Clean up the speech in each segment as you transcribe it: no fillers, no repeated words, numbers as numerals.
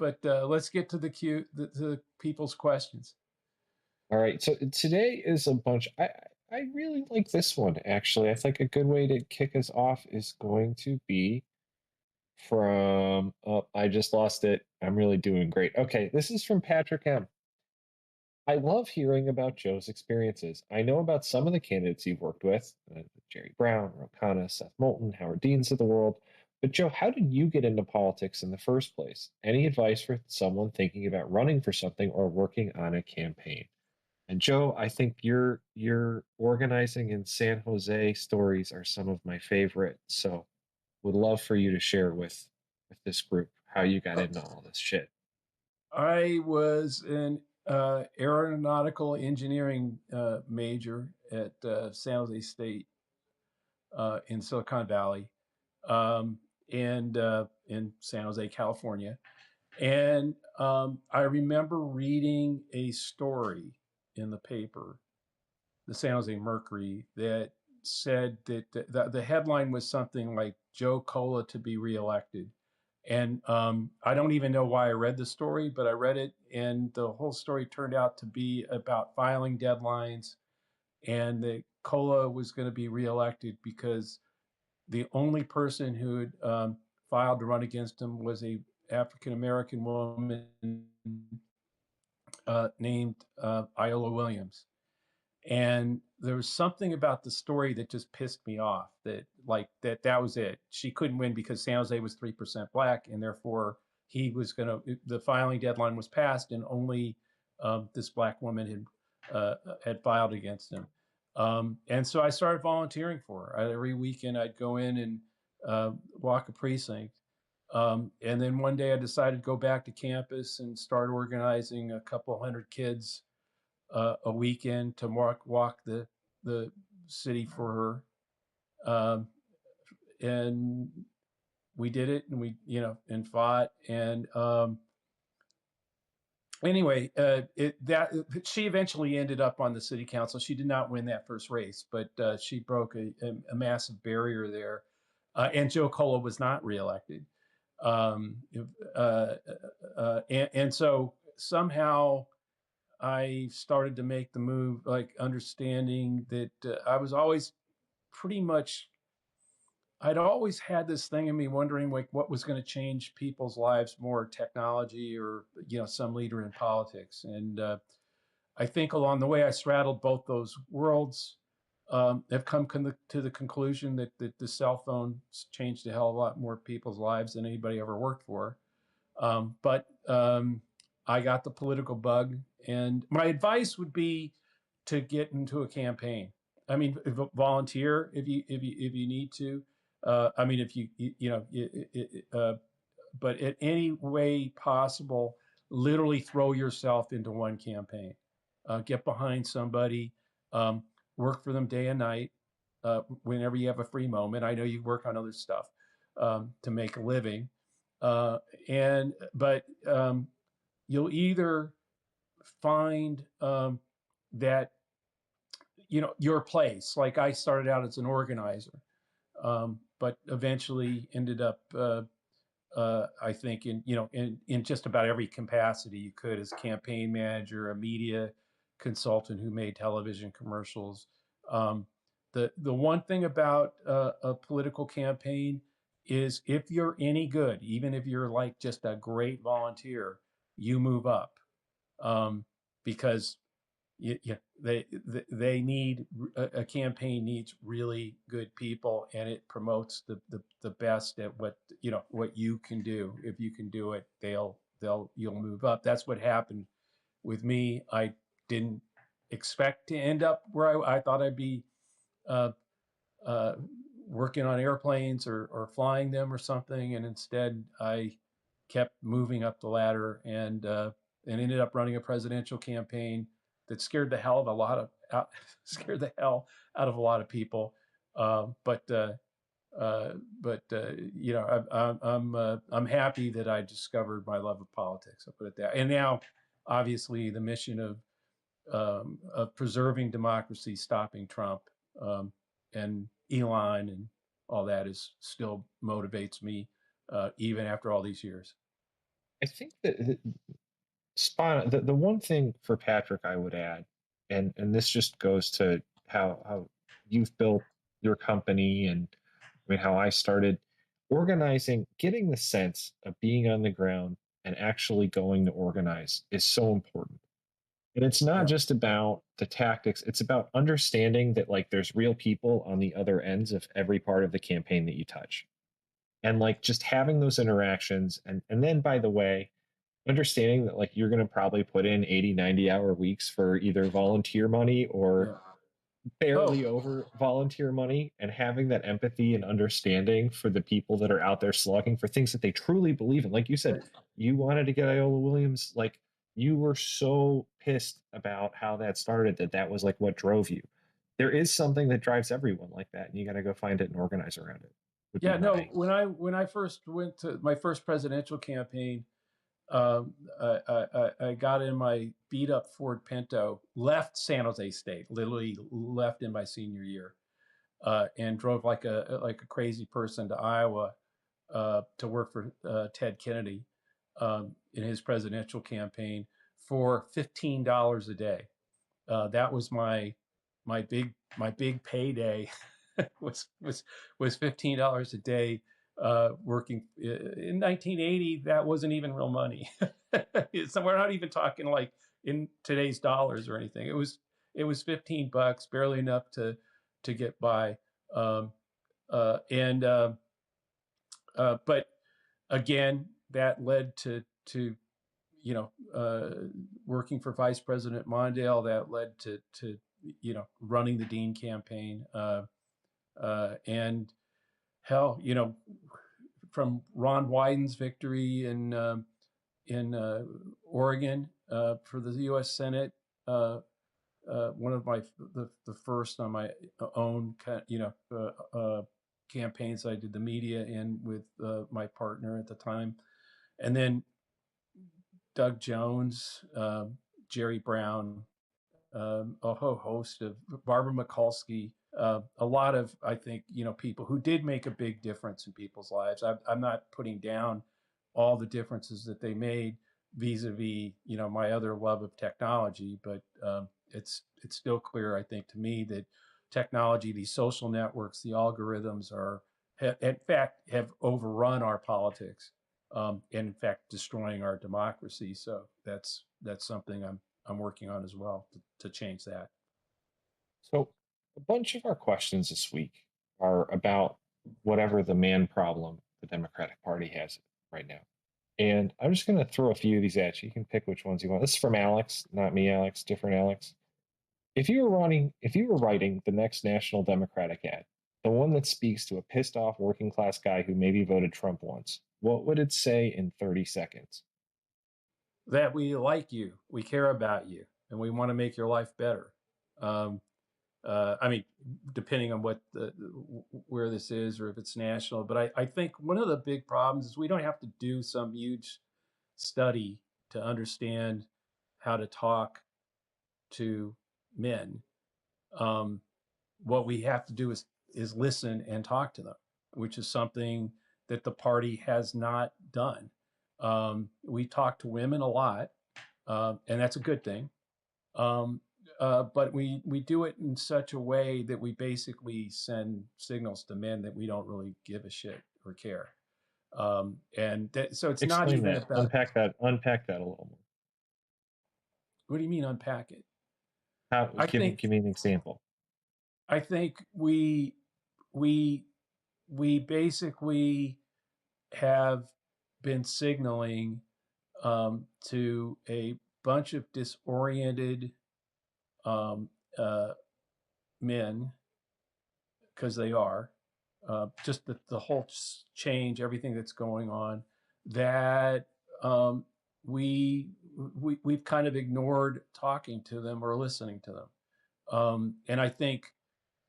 but let's get to the people's questions. All right. So today is a bunch. I really like this one actually. I think a good way to kick us off is going to be from. Oh, I just lost it. I'm really doing great. Okay, this is from Patrick M. I love hearing about Joe's experiences. I know about some of the candidates you've worked with, Jerry Brown, Ro Khanna, Seth Moulton, Howard Deans of the world. But Joe, how did you get into politics in the first place? Any advice for someone thinking about running for something or working on a campaign? And Joe, I think your organizing in San Jose stories are some of my favorite. So would love for you to share with this group how you got into all this shit. I was an aeronautical engineering major at San Jose State in Silicon Valley, um, and in San Jose, California. And I remember reading a story in the paper, the San Jose Mercury, that said that the headline was something like Joe Cola to be reelected. And I don't even know why I read the story, but I read it, and the whole story turned out to be about filing deadlines, and that Cola was going to be reelected because the only person who had filed to run against him was a African American woman named Iola Williams. And there was something about the story that just pissed me off. That like that was it. She couldn't win because San Jose was 3% black, and therefore he was gonna. The filing deadline was passed, and only this black woman had filed against him. And so I started volunteering for her. Every weekend I'd go in and walk a precinct. And then one day I decided to go back to campus and start organizing a couple hundred kids a weekend to walk the city for her. And we did it, and we and fought. And anyway, she eventually ended up on the city council. She did not win that first race, but she broke a massive barrier there. And Joe Cola was not reelected. Um, and so somehow I started to make the move, like understanding that I was always pretty much, I'd always had this thing in me wondering like what was going to change people's lives more, technology or, some leader in politics. And I think along the way I straddled both those worlds, have come to the conclusion that the cell phone changed a hell of a lot more people's lives than anybody ever worked for. But I got the political bug, and my advice would be to get into a campaign. I mean, volunteer if you need to. I mean, if but in any way possible, literally throw yourself into one campaign. Get behind somebody, um, work for them day and night. Whenever you have a free moment, I know you work on other stuff to make a living, uh, and but you'll either find that your place. Like I started out as an organizer, but eventually ended up, I think, in just about every capacity you could, as campaign manager, a media consultant who made television commercials. Um, the one thing about a political campaign is if you're any good, even if you're like just a great volunteer, you move up, because they need a campaign needs really good people, and it promotes the best at what you can do. If you can do it, you'll move up. That's what happened with me. I didn't expect to end up where I thought I'd be, uh, uh, working on airplanes or flying them or something, and instead I kept moving up the ladder, and ended up running a presidential campaign that scared the hell of a lot of scared the hell out of a lot of people. But I'm happy that I discovered my love of politics. I'll put it that. And now, obviously, the mission of preserving democracy, stopping Trump, and Elon, and all that is still motivates me, even after all these years. I think that the one thing for Patrick I would add, and this just goes to how you've built your company, and I mean how I started organizing, getting the sense of being on the ground and actually going to organize is so important. And it's not Yeah, just about the tactics, it's about understanding that like there's real people on the other ends of every part of the campaign that you touch. And like just having those interactions, and then by the way, understanding that like you're going to probably put in 80, 90 hour weeks for either volunteer money or yeah. Oh, barely over volunteer money, and having that empathy and understanding for the people that are out there slugging for things that they truly believe in. Like you said, right. you wanted to get Iola Williams, like you were so pissed about how that started that that was like what drove you. There is something that drives everyone like that, and you got to go find it and organize around it. Would be Yeah, no. my When I first went to my first presidential campaign, I got in my beat up Ford Pinto, left San Jose State, literally left in my senior year, and drove like a crazy person to Iowa to work for Ted Kennedy in his presidential campaign for $15 a day. That was my big payday was $15 a day working in 1980. That wasn't even real money. So we're not even talking like in today's dollars or anything. It was $15, barely enough to get by. Um, and But again, that led to working for Vice President Mondale. That led to running the Dean campaign, and hell, from Ron Wyden's victory in Oregon for the U.S. Senate. One of the first on my own campaigns I did the media in with my partner at the time, and then Doug Jones, Jerry Brown, a whole host of Barbara Mikulski, a lot of, I think, people who did make a big difference in people's lives. I'm not putting down all the differences that they made vis-a-vis, my other love of technology, but it's still clear, I think, to me that technology, these social networks, the algorithms in fact, have overrun our politics, and in fact, destroying our democracy. So that's something I'm working on as well to change that. so a bunch of our questions this week are about whatever the man problem the Democratic Party has right now. And I'm just going to throw a few of these at you. You can pick which ones you want. This is from Alex, not me, Alex, different Alex. If you were writing the next National Democratic ad, the one that speaks to a pissed off working class guy who maybe voted Trump once, what would it say in 30 seconds? That we like you, we care about you, and we want to make your life better. Um, I mean, depending on where this is or if it's national, but I think one of the big problems is we don't have to do some huge study to understand how to talk to men. Um, what we have to do is listen and talk to them, which is something that the party has not done. We talk to women a lot, and that's a good thing. Um, but we do it in such a way that we basically send signals to men that we don't really give a shit or care. So it's not Explain even that. about. Unpack that a little more. What do you mean unpack it? How I think give me an example. I think we we basically have been signaling to a bunch of disoriented um, uh, men, because they are, just the whole change, everything that's going on, that um, we, we've kind of ignored talking to them or listening to them. And I think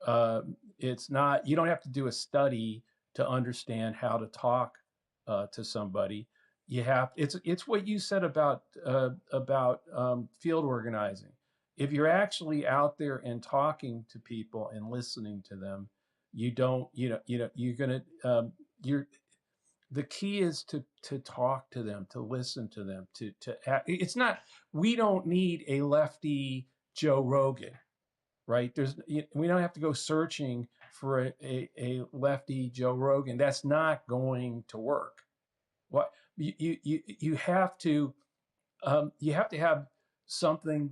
uh, it's not, you don't have to do a study to understand how to talk to somebody. It's what you said about field organizing. If you're actually out there and talking to people and listening to them, you don't, you're gonna, you're the key is to talk to them, to listen to them, it's not, we don't need a lefty Joe Rogan, right? We don't have to go searching for a lefty Joe Rogan. That's not going to work. What you have to have something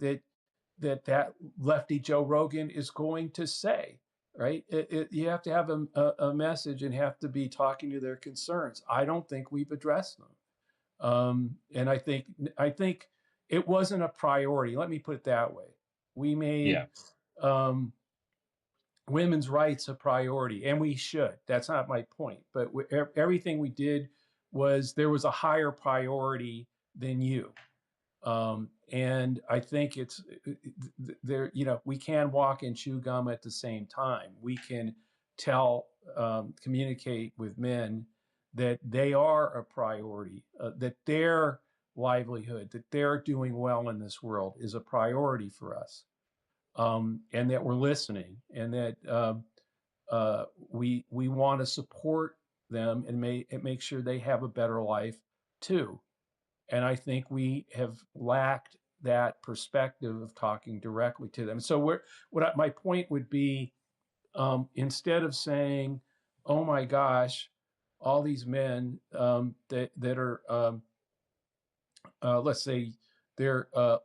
that lefty Joe Rogan is going to say, right? You have to have a message and have to be talking to their concerns. I don't think we've addressed them, and I think it wasn't a priority. Let me put it that way. We Yeah. made um, women's rights a priority, and we should. That's not my point, but everything we did there was a higher priority than you. And I think it's there. We can walk and chew gum at the same time. We can communicate with men that they are a priority, that their livelihood, that they're doing well in this world is a priority for us, and that we're listening, and that we want to support them and make sure they have a better life too. And I think we have lacked that perspective of talking directly to them. So my point would be, instead of saying, "Oh my gosh, all these men that are, let's say, they're the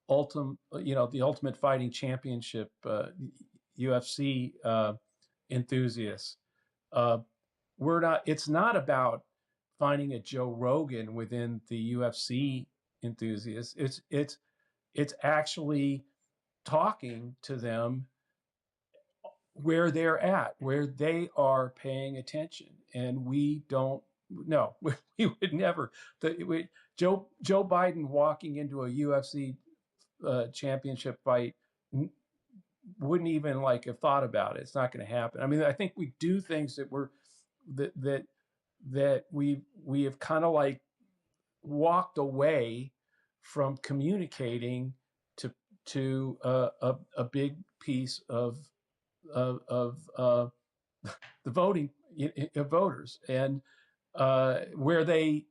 Ultimate Fighting Championship UFC enthusiasts," uh, we're not. It's not about finding a Joe Rogan within the UFC enthusiasts. It's actually talking to them where they're at, where they are paying attention, and we don't. No, we would never. Joe Biden walking into a UFC championship fight wouldn't even like have thought about it. It's not going to happen. I mean, I think we do things that that we have kind of like walked away from communicating to a big piece of the voting voters, and where they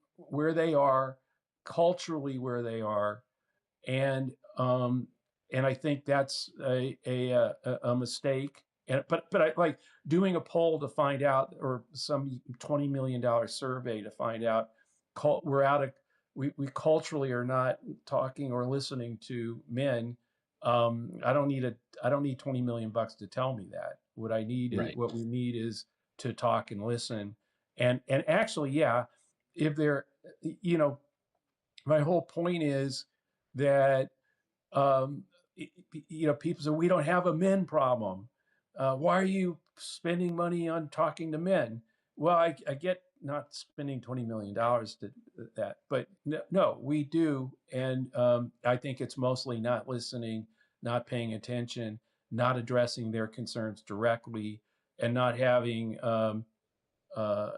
are culturally, where they are, and I think that's a mistake. But I like doing a poll to find out, or some $20 million survey to find out, we're out of we culturally are not talking or listening to men. I don't need 20 million bucks to tell me that. Right. What we need is to talk and listen, and actually, yeah, if they're, you know, my whole point is that, um, people say we don't have a men problem. Why are you spending money on talking to men? Well, I get not spending $20 million to that, but no, we do, and I think it's mostly not listening, not paying attention, not addressing their concerns directly, and not having uh,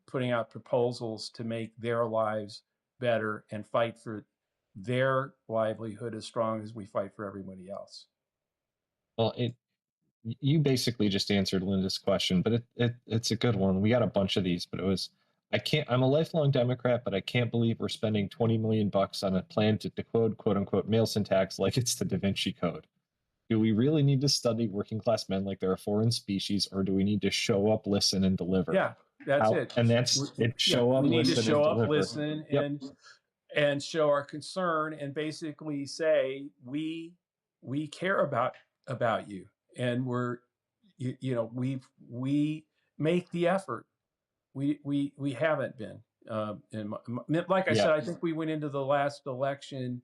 putting out proposals to make their lives better and fight for their livelihood as strong as we fight for everybody else. Well, you basically just answered Linda's question, but it's a good one. We got a bunch of these, but it was, I'm a lifelong Democrat, but I can't believe we're spending 20 million bucks on a plan to decode quote unquote male syntax like it's the Da Vinci Code. Do we really need to study working class men like they're a foreign species, or do we need to show up, listen, and deliver? Yeah, that's How, it. and that's it, Yeah, show up, we need to listen, and show up, deliver. listen, Yep. and show our concern, and basically say we care about you, and we make the effort. We haven't been. Like I said, Yeah. I think we went into the last election,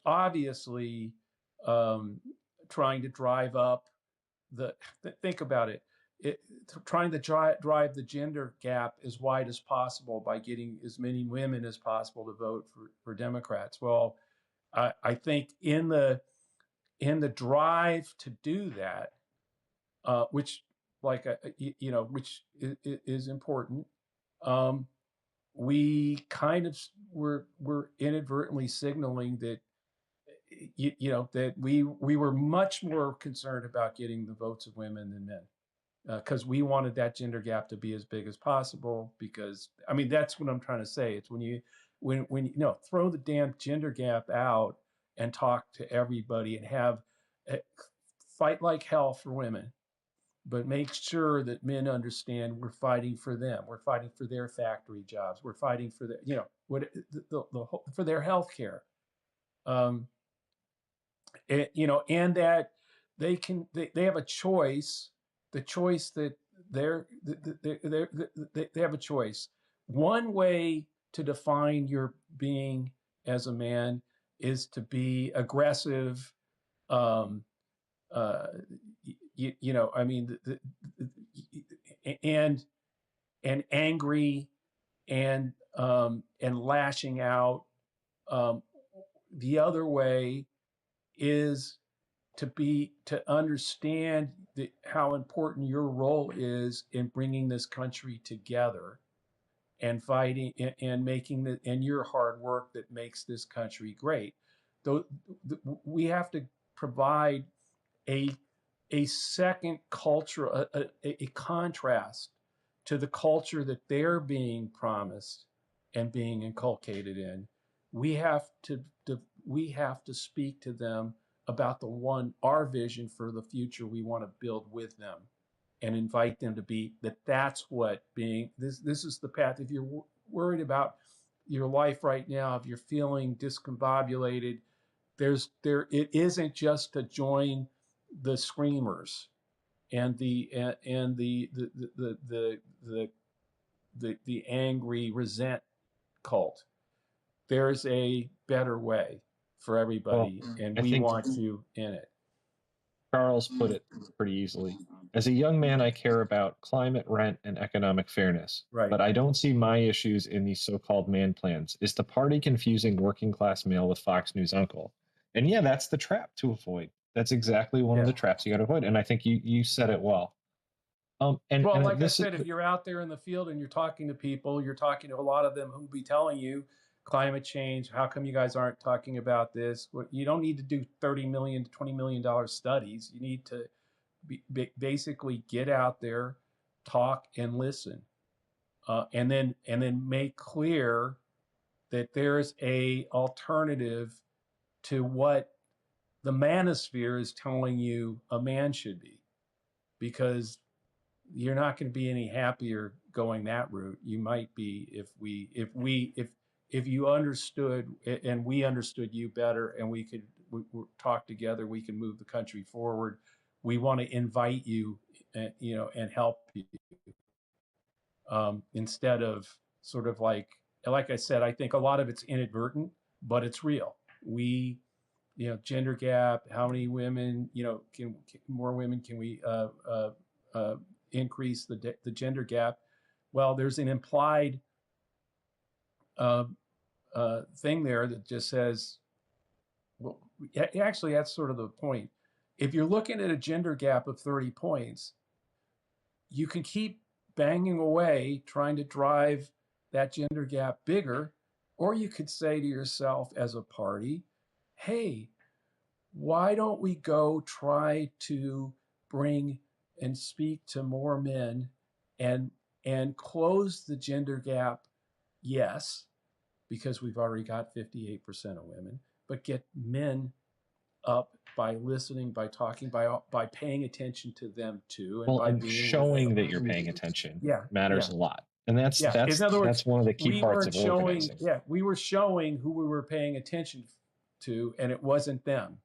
obviously, um, trying to drive up think about it, trying to drive the gender gap as wide as possible by getting as many women as possible to vote for Democrats. Well, I think in the drive to do that, which, like, which is important, um, we kind of were inadvertently signaling that, that we were much more concerned about getting the votes of women than men. because we wanted that gender gap to be as big as possible. Because I mean, that's what I'm trying to say. It's when you know, throw the damn gender gap out and talk to everybody and have uh, fight like hell for women, but make sure that men understand we're fighting for them. We're fighting for their factory jobs. We're fighting for the, you know, what for their health care. Um, you know, and that they have a choice. The choice that they have a choice. One way to define your being as a man is to be aggressive, um, uh, you know, I mean, and angry and lashing out. Um, the other way is to understand how important your role is in bringing this country together and fighting and making the and your hard work that makes this country great. Though we have to provide a second culture, a contrast to the culture that they're being promised and being inculcated in. We have we have to speak to them about our vision for the future we want to build with them, and invite them to be that. That's what being this is the path. If you're worried about your life right now, if you're feeling discombobulated, it isn't just to join the screamers and the angry resent cult. There's a better way for Well, everybody, and I we think want you in it. Charles put it pretty easily. As a young man, I care about climate, rent, and economic fairness, Right. but I don't see my issues in these so called man plans. Is the party confusing working class male with Fox News uncle? And yeah, that's the trap to avoid. That's exactly one of Yeah. the traps you got to avoid. And I think you said it well. Well, And like I this is said, if you're out there in the field and you're talking to people, you're talking to a lot of them who will be telling you climate change. How come you guys aren't talking about this? You don't need to do 30 million to $20 million studies. You need to basically get out there, talk and listen, and then make clear that there's a alternative to what the manosphere is telling you a man should be, because you're not going to be any happier going that route. You might be if you understood and we understood you better, and we talk together. We can move the country forward. We want to invite you, you know, and help you, instead of sort of like I said. I think a lot of it's inadvertent, but it's real. We, you know, gender gap. How many women, you know, can more women can we increase the gender gap? Well, there's an implied uh, thing there that just says, well, actually, that's sort of the point. If you're looking at a gender gap of 30 points, you can keep banging away trying to drive that gender gap bigger, or you could say to yourself as a party, hey, why don't we go try to bring and speak to more men and close the gender gap? Yes, because we've already got 58% of women, but get men up by listening, by talking, by paying attention to them too, and well, by and being with showing that you're them. paying attention Yeah, matters yeah, a lot. And that's yeah. In other words, that's one of the key we parts weren't of showing, organizing. yeah, we were showing who we were paying attention to, and it wasn't them.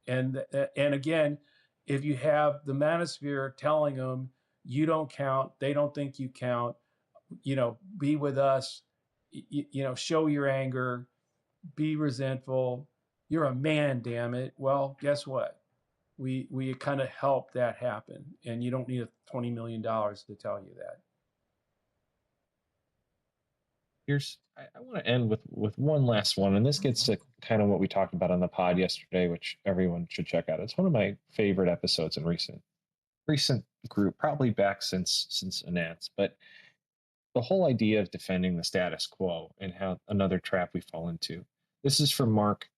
And again, if you have the manosphere telling them you don't count, they don't think you count, you know, be with us, you know, show your anger, be resentful, you're a man, damn it. Well, guess what? We kind of help that happen, and you don't need $20 million to tell you that. I want to end with one last one, and this gets to kind of what we talked about on the pod yesterday, which everyone should check out. It's one of my favorite episodes in recent group, probably back since Anance. But the whole idea of defending the status quo and how another trap we fall into. This is from Mark.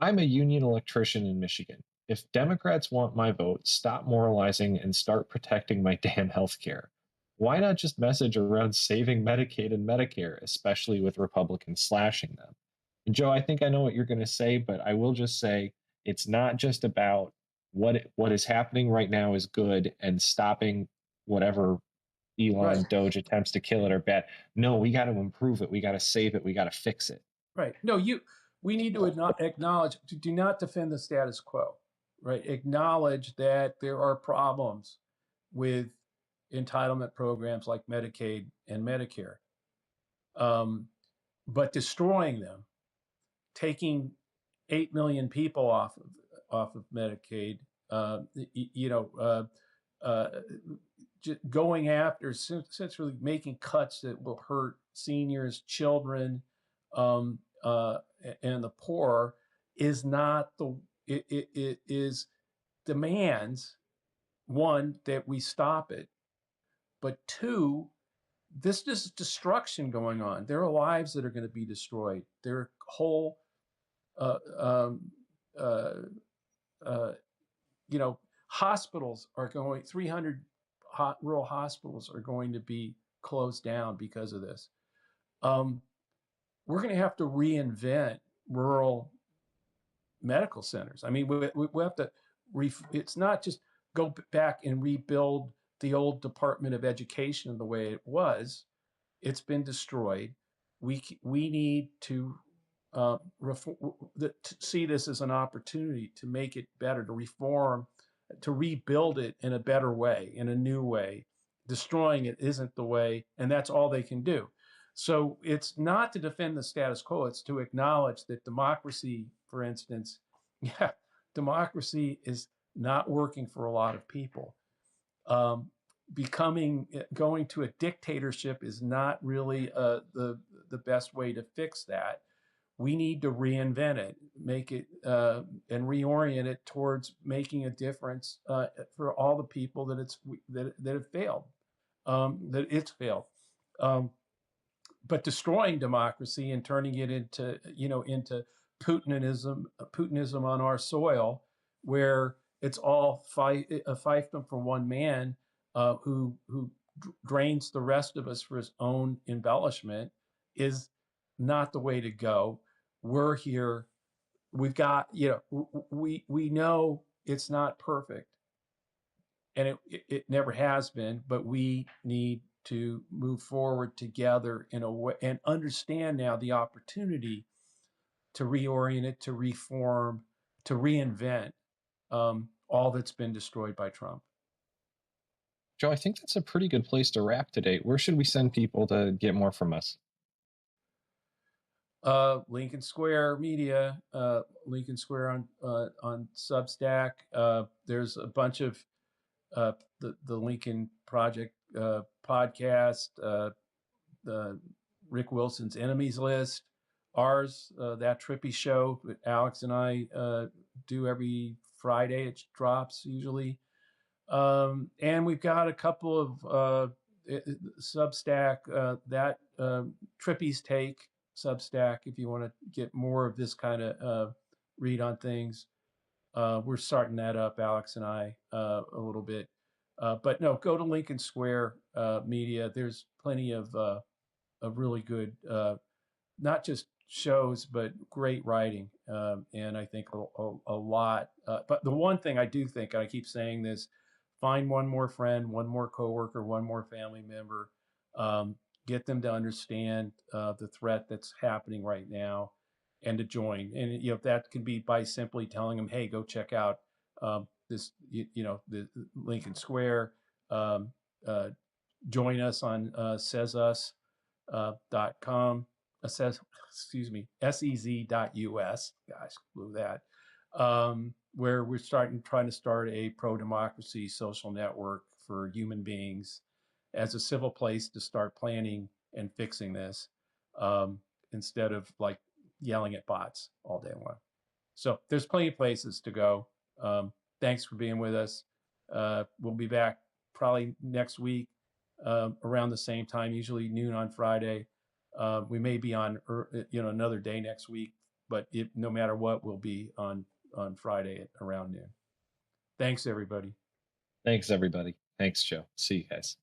I'm a union electrician in Michigan. if Democrats want my vote, stop moralizing and start protecting my damn health care. Why not just message around saving Medicaid and Medicare, especially with Republicans slashing them? And Joe, I think I know what you're going to say, but I will just say it's not just about what is happening right now is good and stopping whatever Right. Elon Doge attempts to kill it or bad. No, we got to improve it. We got to save it. We got to fix it. Right. No, we need to acknowledge, do not defend the status quo, right? Acknowledge that there are problems with entitlement programs like Medicaid and Medicare. Um, but destroying them, taking 8 million people off of Medicaid, you know, going after, essentially making cuts that will hurt seniors, children, um, uh, and the poor is not the it is demands, one, that we stop it, but two, this is destruction going on. There are lives that are going to be destroyed. There are whole uh, um, uh, uh, hospitals are going, 300 rural hospitals are going to be closed down because of this. um, we're going to have to reinvent rural medical centers. I mean, we have to, it's not just go back and rebuild the old Department of Education the way it was. It's been destroyed. We need to see this as an opportunity to make it better, to reform, to rebuild it in a better way, in a new way. Destroying it isn't the way, and that's all they can do. So it's not to defend the status quo, it's to acknowledge that democracy, for instance, yeah, democracy is not working for a lot of people. Um, going to a dictatorship is not really the best way to fix that. We need to reinvent it, make it and reorient it towards making a difference for all the people that have failed, that it's failed. Um, but destroying democracy and turning it into Putinism on our soil, where it's all a fiefdom for one man who drains the rest of us for his own embellishment, is not the way to go. We're here. We've got, we know it's not perfect, and it never has been, but we need to move forward together in a way and understand now the opportunity to reorient it, to reform, to reinvent all that's been destroyed by Trump. Joe, I think that's a pretty good place to wrap today. Where should we send people to get more from us? Lincoln Square Media, Lincoln Square on Substack. There's a bunch of the Lincoln Project podcast, the Rick Wilson's Enemies List, ours, That Trippy Show that Alex and I do every Friday. It drops usually. And we've got a couple of Substack, that Trippy's Take Substack, if you want to get more of this kind of read on things. We're starting that up, Alex and I, a little bit. But no, go to Lincoln Square Media. There's plenty of really good, not just shows, but great writing. And I think a lot. But the one thing I do think, and I keep saying this, find one more friend, one more coworker, one more family member. Get them to understand the threat that's happening right now, and to join. And that can be by simply telling them, "Hey, go check out this. The Lincoln Square. Um, uh, Join us on sezus.com. Says, excuse me, sez.us. Gosh, blew that. Where we're trying to start a pro-democracy social network for human beings as a civil place to start planning and fixing this, instead of like yelling at bots all day long. So there's plenty of places to go. Thanks for being with us. We'll be back probably next week around the same time, usually noon on Friday. We may be on another day next week, but no matter what, we'll be on Friday at around noon. Thanks, everybody. Thanks, everybody. Thanks, Joe. See you guys.